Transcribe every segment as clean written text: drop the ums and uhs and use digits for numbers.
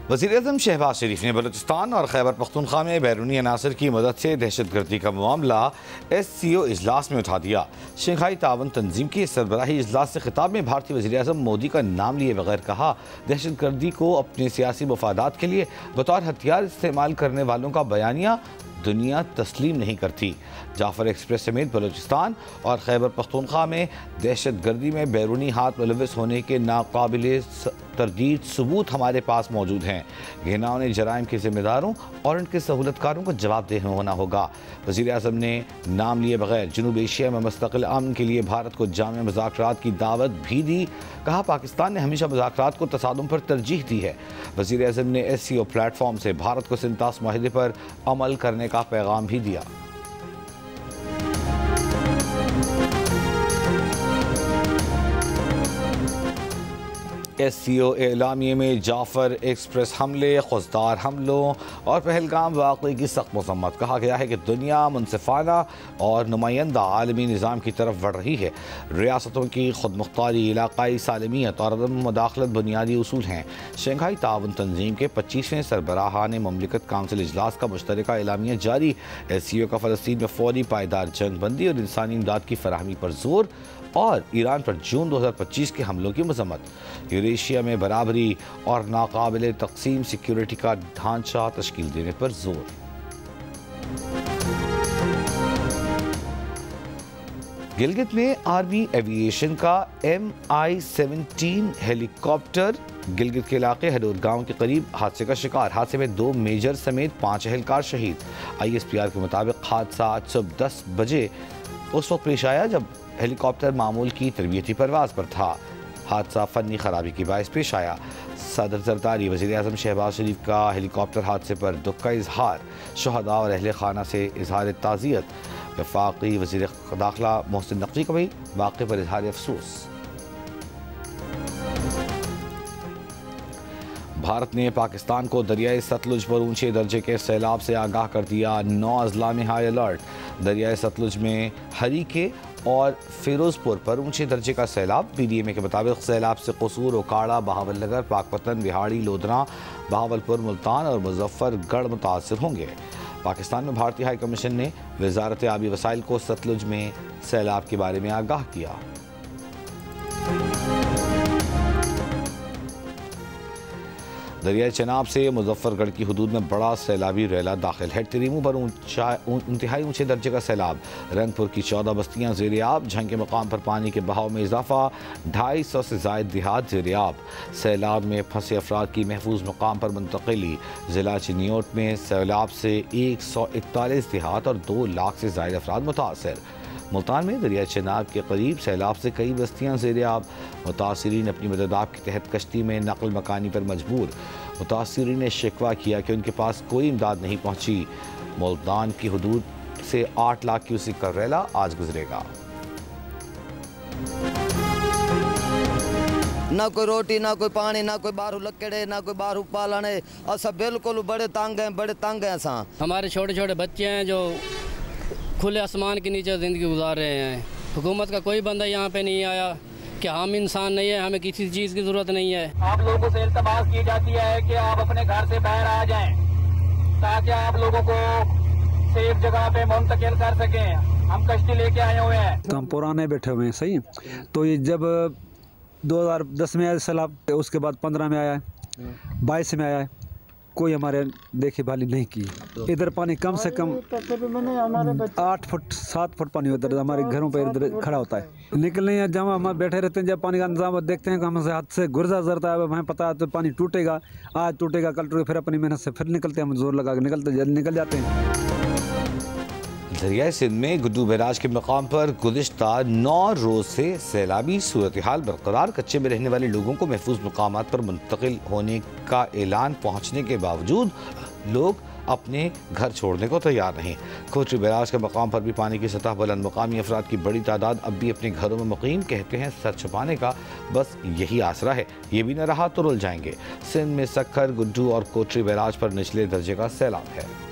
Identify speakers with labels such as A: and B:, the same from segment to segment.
A: वज़ीर-ए-आज़म शहबाज शरीफ ने बलूचिस्तान और खैबर पख्तूनख्वा में बैरूनी अनासर की मदद से दहशतगर्दी का मामला SCO इजलास में उठा दिया। शंघाई ताउन तंजीम की सरबराही इजलास से खिताब में भारतीय वज़ीर-ए-आज़म मोदी का नाम लिए बगैर कहा, दहशतगर्दी को अपने सियासी मफादात के लिए बतौर हथियार इस्तेमाल करने वालों का बयानिया दुनिया तस्लीम नहीं करती। जाफर एक्सप्रेस समेत बलूचिस्तान और खैबर पख्तूनख्वा में दहशतगर्दी में बैरूनी हाथ मुलव्वस होने के नाकाबिल तरदीद सबूत हमारे पास मौजूद हैं। घिनौने ने जराइम के जिम्मेदारों और उनके सहूलतकारों को जवाबदेह होना होगा। वज़ीर-ए-आज़म ने नाम लिए बगैर जनूब एशिया में मुस्तकिल अमन के लिए भारत को जामे मुज़ाकरात की दावत भी दी। कहा, पाकिस्तान ने हमेशा मुज़ाकरात को तसादुम पर तरजीह दी है। वज़ीर-ए-आज़म ने SCO प्लेटफॉर्म से भारत को सिंतास माहिदे पर अमल करने का पैगाम भी दिया। SCO एलामिये में जाफर एक्सप्रेस हमले, खुजदार हमलों और पहलगाम वाक़े की सख्त मज़म्मत। कहा गया है कि दुनिया मुनसिफाना और नुमाइंदा आलमी निज़ाम की तरफ बढ़ रही है। रियासतों की खुद मुख्तारी, इलाकाई सालमियत और अदम मुदाखलत बुनियादी उसूल हैं। शंघाई ताउन तंजीम के 25वें सरबराहान ममलिकत काउंसिल इजलास का मुश्तरका एलामिया जारी। SCO का फ़लस्तीन में फौरी पायदार जंग बंदी और इंसानी इमदाद की फराहमी पर जोर और ईरान पर जून 2025 के हमलों की मजम्मत। यूरेशिया में बराबरी और नाकाबिल तकसीम सिक्योरिटी का ढांचा तश्कील देने पर जोर। गिलगित में आर्मी एविएशन का MI-17 हेलीकॉप्टर गिलगित के इलाके हडोर गांव के करीब हादसे का शिकार। हादसे में 2 मेजर समेत 5 एहलकार शहीद। ISPR के मुताबिक हादसा आज सुबह 10 बजे उस वक्त पेश आया जब हेलीकॉप्टर मामूल की तरबियती परवाज पर था। हादसा फनी खराबी की बायस पेश आया। सदर जरदारी वज़ीर-ए-आज़म शहबाज शरीफ का हेलीकॉप्टर हादसे पर दुख का इजहार। शहदा और अहले खाना से इजहार ताज़ियत। वफाकी वज़ीर दाखिला मोहसिन नकवी का भी वाक़े पर इजहार अफसोस। भारत ने पाकिस्तान को दरियाई सतलुज पर ऊंचे दर्जे के सैलाब से आगाह कर दिया। 9 अजला में हाई अलर्ट। दरियाई सतलुज में हरीके और फिरोजपुर पर ऊंचे दर्जे का सैलाब। PDMA के मुताबिक सैलाब से कसूर, ओकाड़ा, बहावलनगर, पाकपतन, बिहाड़ी, लोधरा, बहावलपुर, मुल्तान और मुजफ्फरगढ़ मुतासर होंगे। पाकिस्तान में भारतीय हाई कमीशन ने वजारत आबी वसाइल को सतलुज में सैलाब के बारे में आगाह किया। दरिया चनाब से मुजफ्फरगढ़ की हदूद में बड़ा सैलाबी रैला दाखिल है। तिरिमू पर इंतहाई ऊंचे दर्जे का सैलाब। रंगपुर की 14 बस्तियां ज़ेर-ए-आब। झंग के मकाम पर पानी के बहाव में इजाफा। 250 से ज़ायद देहात ज़ेर-ए-आब। सैलाब में फंसे अफराद की महफूज मकाम पर मुंतकिली। ज़िला चिनियोट में सैलाब से 141 देहात और 2 लाख से ज़ायद अफराद मुतासर। मुल्तान में दरिया चनाब के करीब सैलाब से कई बस्तियां ज़ेर-ए-आब। मुतासरीन अपनी मददाब के तहत कश्ती में नकल मकानी पर मजबूर। मुतासरीन ने शिकवा किया कि उनके पास कोई इमदाद नहीं पहुंची। मुल्तान की हदूद से 8 लाख क्यूसेक का रैला आज गुजरेगा।
B: ना कोई रोटी, ना कोई पानी, ना कोई बारू लकड़े, ना कोई बारू पालने। असा बिल्कुल बड़े तंग हैं असा।
C: हमारे छोटे छोटे बच्चे हैं जो खुले आसमान के नीचे ज़िंदगी गुजार रहे हैं। हुकूमत का कोई बंदा यहाँ पे नहीं आया कि हम इंसान नहीं है, हमें किसी चीज़ की ज़रूरत नहीं है।
D: आप लोगों से इल्तमास की जाती है कि आप अपने घर से बाहर आ जाएं ताकि आप लोगों को सेफ जगह पे मुंतकिल कर सकें। हम कश्ती लेके आए हुए हैं।
E: हम पुराने बैठे हुए हैं, सही। तो ये जब 2010 में आया सैलाब, उसके बाद 15 में आया है, 22 में आया है, कोई हमारे देखे भाली नहीं की। इधर पानी कम से कम 8 फुट 7 फुट पानी होता है हमारे घरों पर इधर खड़ा होता है। निकलने या जहाँ हम बैठे रहते हैं, जब पानी का इंतजाम देखते हैं कि हमसे हाथ से गुर्जा जरता है, हमें पता है तो पानी टूटेगा, आज टूटेगा कल टूटेगा, फिर अपनी मेहनत से फिर निकलते हैं, हम जोर लगा के निकल जाते हैं।
A: दरियाई सिंध में गुड्डू बैराज के मकाम पर गुज़िश्ता 9 रोज़ से सैलाबी सूरत हाल बरकरार। कच्चे में रहने वाले लोगों को महफूज मकामात पर मुंतकिल होने का ऐलान पहुँचने के बावजूद लोग अपने घर छोड़ने को तैयार नहीं। कोटरी बैराज के मकाम पर भी पानी की सतह बुलंद। मकामी अफराद की बड़ी तादाद अब भी अपने घरों में मुकीम। कहते हैं सर छुपाने का बस यही आसरा है, ये भी न रहा तो रुल जाएंगे। सिंध में सक्खर, गुड्डू और कोटरी बैराज पर निचले दर्जे का सैलाब है।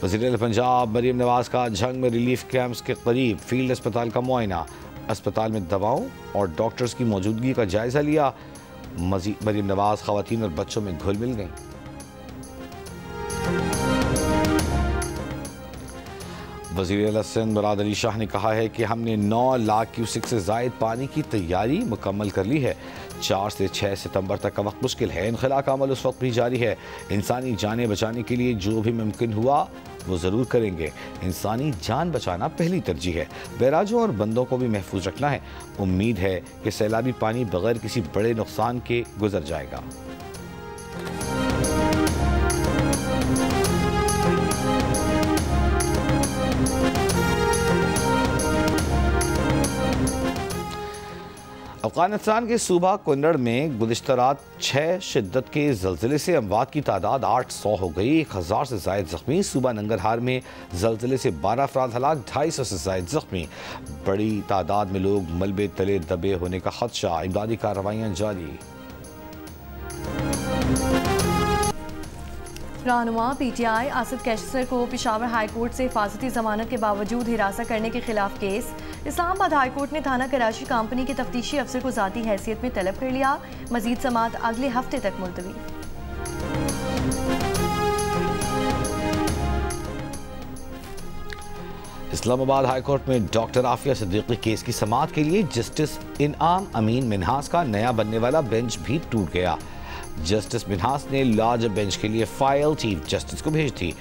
A: वज़ीर पंजाब मरीम नवाज का झंग में रिलीफ कैंप्स के करीब फील्ड अस्पताल का मुआयना। अस्पताल में दवाओं और डॉक्टर्स की मौजूदगी का जायजा लिया। मरीम नवाज खवातीन और बच्चों में घुल मिल गईं। वज़ीर सिंध मुराद अली शाह ने कहा है कि हमने 9 लाख क्यूसेक से ज़ायद पानी की तैयारी मुकम्मल कर ली है। 4 से 6 सितंबर तक का वक्त मुश्किल है। इनखला का अमल उस वक्त भी जारी है। इंसानी जानें बचाने के लिए जो भी मुमकिन हुआ वो ज़रूर करेंगे। इंसानी जान बचाना पहली तरजीह है। बैराजों और बंदों को भी महफूज रखना है। उम्मीद है कि सैलाबी पानी बगैर किसी बड़े नुकसान के गुजर जाएगा। अफगानिस्तान के सूबा कुन्नड़ में गुज़िश्ता रात 6 शिद्दत के ज़लज़ले से अमवात की तादाद 800 हो गई। 1000 से ज़ायद ज़ख्मी। सूबा नंगरहार में ज़लज़ले से 12 अफराद हलाक, 250 से ज़ायद ज़ख्मी। बड़ी तादाद में लोग मलबे तले दबे होने का खदशा। इमदादी कार्रवाइयाँ जारी।
F: रहनुमा PTI आसिफ कैसर को पेशावर हाई कोर्ट से हिफाजती जमानत के बावजूद हिरासत करने के खिलाफ केस। इस्लामाबाद हाई कोर्ट ने थाना कराची कंपनी के तफ्तीशी अफसर को ज़ाती हैसियत में तलब कर लिया। मजीद समाअत अगले हफ्ते तक मुलतवी।
A: इस्लामाबाद हाई कोर्ट में डॉक्टर आफिया सिद्दीकी केस की समाअत के लिए जस्टिस इनाम अमीन मिन्हास का नया बनने वाला बेंच भी टूट गया। जस्टिस मिन्हास ने लार्जर बेंच के लिए फाइल चीफ जस्टिस को भेज दी।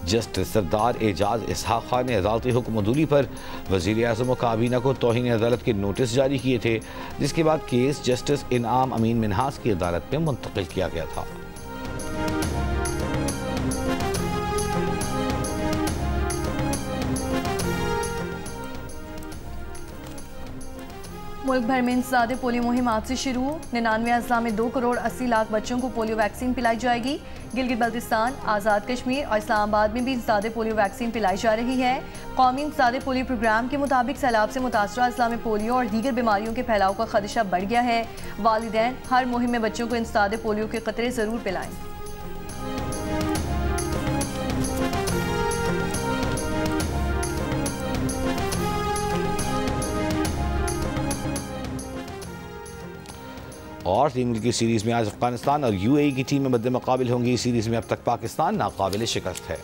A: जस्टिस सरदार एजाज इसहाक खान ने अदालती हुक्म अदूली पर वज़ीर आज़म व काबीना को तौहीन अदालत के नोटिस जारी किए थे, जिसके बाद केस जस्टिस इनाम अमीन मिन्हास की अदालत में मुंतकिल किया गया था।
F: मुल्क भर में इंसदादे पोलियो मुहिम आज से शुरू। 99 अजला में 2 करोड़ 80 लाख बच्चों को पोलियो वैक्सीन पिलाई जाएगी। गिलगित बल्तिस्तान, आज़ाद कश्मीर और इस्लामाबाद में भी इंसदादे पोलियो वैक्सीन पिलाई जा रही है। कौमी इंसदादे पोलियो प्रोग्राम के मुताबिक सैलाब से मुतासरा अजला में पोलियो और दीगर बीमारियों के फैलाव का खदशा बढ़ गया है। वालिदैन हर मुहिम में बच्चों को इंसदादे पोलियो के कतरे ज़रूर पिलाएं।
A: और 3 की सीरीज़ में आज अफगानिस्तान और UAE की टीमें मद्दे मुकाबिल होंगी। इस सीरीज़ में अब तक पाकिस्तान नाकाबिल शिकस्त है।